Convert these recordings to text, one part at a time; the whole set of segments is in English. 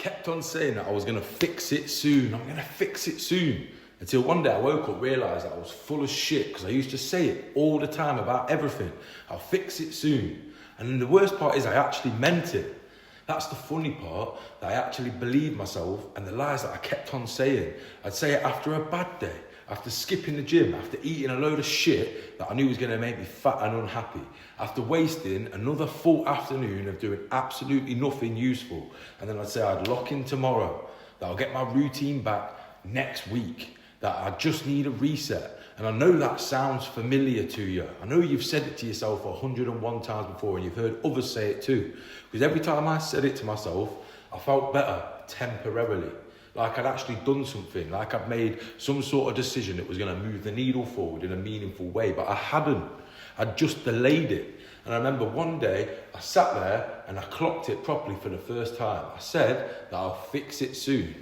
kept on saying that I was going to fix it soon. I'm going to fix it soon. Until one day I woke up, realised that I was full of shit because I used to say it all the time about everything. I'll fix it soon. And then the worst part is I actually meant it. That's the funny part, that I actually believed myself and the lies that I kept on saying. I'd say it after a bad day, after skipping the gym, after eating a load of shit that I knew was going to make me fat and unhappy, after wasting another full afternoon of doing absolutely nothing useful. And then I'd say I'd lock in tomorrow, that I'll get my routine back next week, that I just need a reset. And I know that sounds familiar to you. I know you've said it to yourself 101 times before and you've heard others say it too. Because every time I said it to myself, I felt better temporarily. Like I'd actually done something, like I'd made some sort of decision that was going to move the needle forward in a meaningful way, but I hadn't. I'd just delayed it. And I remember one day I sat there and I clocked it properly for the first time. I said that I'll fix it soon.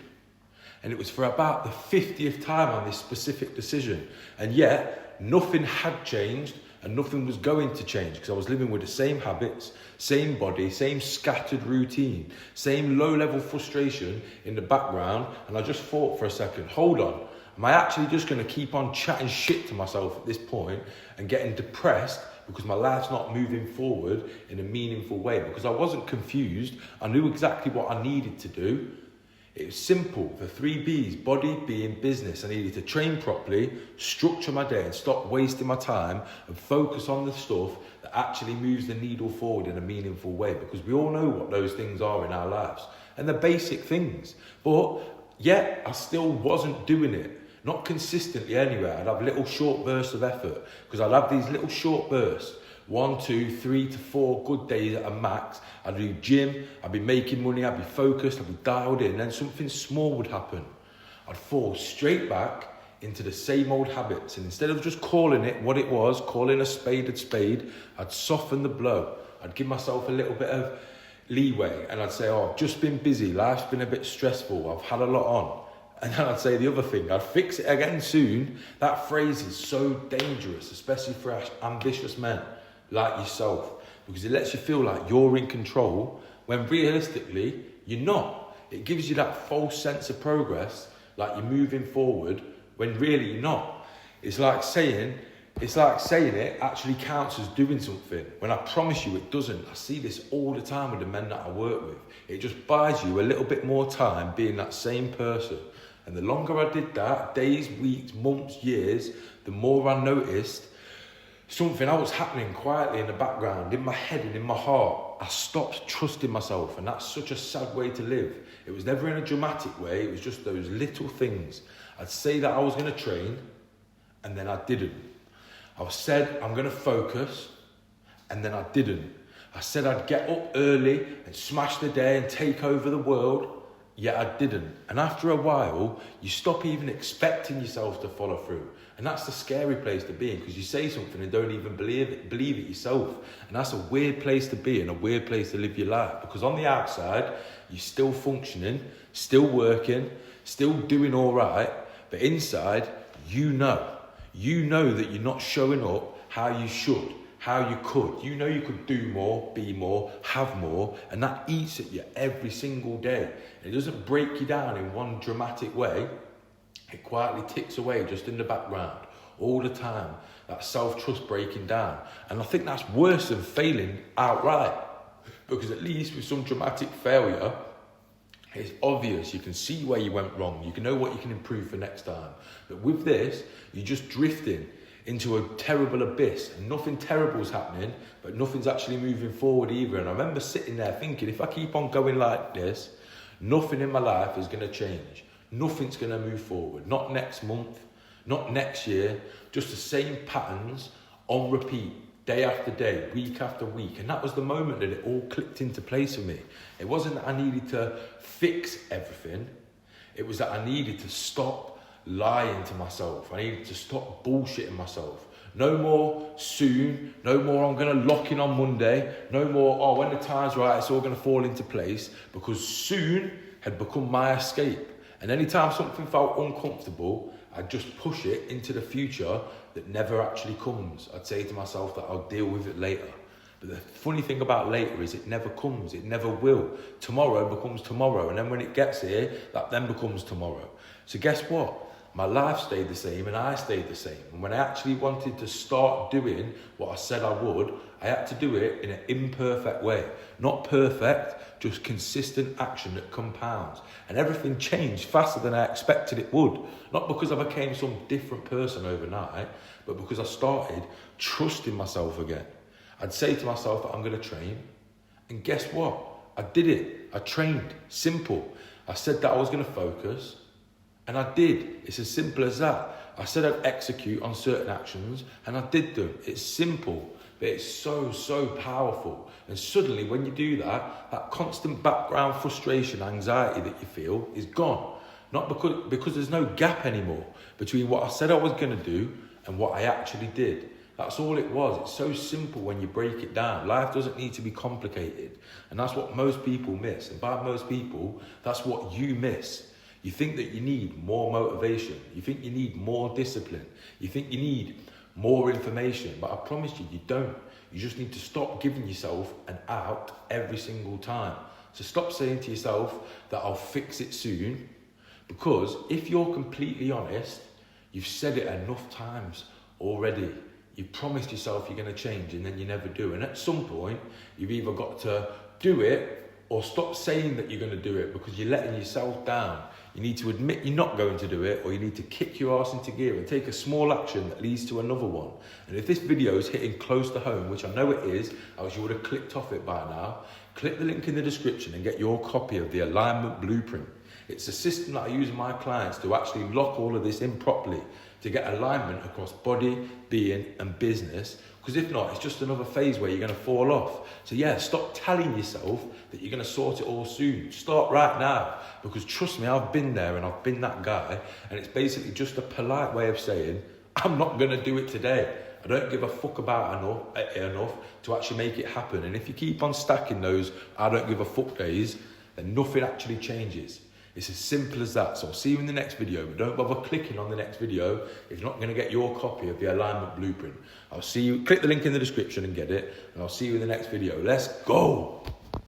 And it was for about the 50th time on this specific decision. And yet, nothing had changed and nothing was going to change because I was living with the same habits, same body, same scattered routine, same low-level frustration in the background. And I just thought for a second, hold on, am I actually just going to keep on chatting shit to myself at this point and getting depressed because my life's not moving forward in a meaningful way? Because I wasn't confused. I knew exactly what I needed to do. It was simple, the 3 B's, body, being, business. I needed to train properly, structure my day and stop wasting my time and focus on the stuff that actually moves the needle forward in a meaningful way, because we all know what those things are in our lives and the basic things. But yet I still wasn't doing it, not consistently anyway. I'd have little short bursts of effort because I'd have these little short bursts. 1, 2, 3 to 4 good days at a max. I'd do gym, I'd be making money, I'd be focused, I'd be dialed in, and then something small would happen. I'd fall straight back into the same old habits, and instead of just calling it what it was, calling a spade, I'd soften the blow. I'd give myself a little bit of leeway, and I'd say, oh, I've just been busy, life's been a bit stressful, I've had a lot on. And then I'd say the other thing, I'd fix it again soon. That phrase is so dangerous, especially for ambitious men like yourself, because it lets you feel like you're in control when realistically you're not. It gives you that false sense of progress, like you're moving forward when really you're not. It's like saying it actually counts as doing something when I promise you it doesn't. I see this all the time with the men that I work with. It just buys you a little bit more time being that same person. And the longer I did that, days, weeks, months, years, the more I noticed something else happening quietly in the background, in my head and in my heart. I stopped trusting myself, and that's such a sad way to live. It was never in a dramatic way, it was just those little things. I'd say that I was going to train, and then I didn't. I said I'm going to focus, and then I didn't. I said I'd get up early and smash the day and take over the world, yet I didn't. And after a while, you stop even expecting yourself to follow through. And that's the scary place to be in, because you say something and don't even believe it yourself. And that's a weird place to be and a weird place to live your life, because on the outside, you're still functioning, still working, still doing all right. But inside, you know that you're not showing up how you should, how you could. You know you could do more, be more, have more, and that eats at you every single day. And it doesn't break you down in one dramatic way. It quietly ticks away just in the background all the time, that self-trust breaking down. And I think that's worse than failing outright, because at least with some dramatic failure, it's obvious, you can see where you went wrong, you can know what you can improve for next time. But with this, you're just drifting into a terrible abyss, and nothing terrible's happening, but nothing's actually moving forward either. And I remember sitting there thinking, if I keep on going like this, nothing in my life is going to change. Nothing's going to move forward. Not next month, not next year, just the same patterns on repeat, day after day, week after week. And that was the moment that it all clicked into place for me. It wasn't that I needed to fix everything. It was that I needed to stop lying to myself. I needed to stop bullshitting myself. No more soon, no more I'm going to lock in on Monday, no more, oh, when the time's right, it's all going to fall into place, because soon had become my escape. And anytime something felt uncomfortable, I'd just push it into the future that never actually comes. I'd say to myself that I'll deal with it later. But the funny thing about later is it never comes, it never will. Tomorrow becomes tomorrow, and then when it gets here, that then becomes tomorrow. So guess what? My life stayed the same and I stayed the same. And when I actually wanted to start doing what I said I would, I had to do it in an imperfect way. Not perfect, just consistent action that compounds. And everything changed faster than I expected it would. Not because I became some different person overnight, but because I started trusting myself again. I'd say to myself that I'm going to train. And guess what? I did it. I trained. Simple. I said that I was going to focus. And I did. It's as simple as that. I said I'd execute on certain actions, and I did them. It's simple, but it's so powerful. And suddenly when you do that, that constant background frustration, anxiety that you feel is gone. Not because there's no gap anymore between what I said I was going to do and what I actually did. That's all it was. It's so simple when you break it down. Life doesn't need to be complicated. And that's what most people miss. And by most people, that's what you miss. You think that you need more motivation. You think you need more discipline. You think you need more information. But I promise you, you don't. You just need to stop giving yourself an out every single time. So stop saying to yourself that I'll fix it soon. Because if you're completely honest, you've said it enough times already. You promised yourself you're going to change and then you never do. And at some point, you've either got to do it or stop saying that you're going to do it because you're letting yourself down. You need to admit you're not going to do it, or you need to kick your ass into gear and take a small action that leads to another one. And if this video is hitting close to home, which I know it is, else you would have clicked off it by now, click the link in the description and get your copy of the alignment blueprint. It's a system that I use with my clients to actually lock all of this in properly, to get alignment across body, being and business. Because if not, it's just another phase where you're going to fall off. So yeah, stop telling yourself that you're going to sort it all soon. Start right now. Because trust me, I've been there and I've been that guy. And it's basically just a polite way of saying, I'm not going to do it today. I don't give a fuck about enough to actually make it happen. And if you keep on stacking those I don't give a fuck days, then nothing actually changes. It's as simple as that. So I'll see you in the next video, but don't bother clicking on the next video if you're not going to get your copy of the alignment blueprint. I'll see you, click the link in the description and get it, and I'll see you in the next video. Let's go.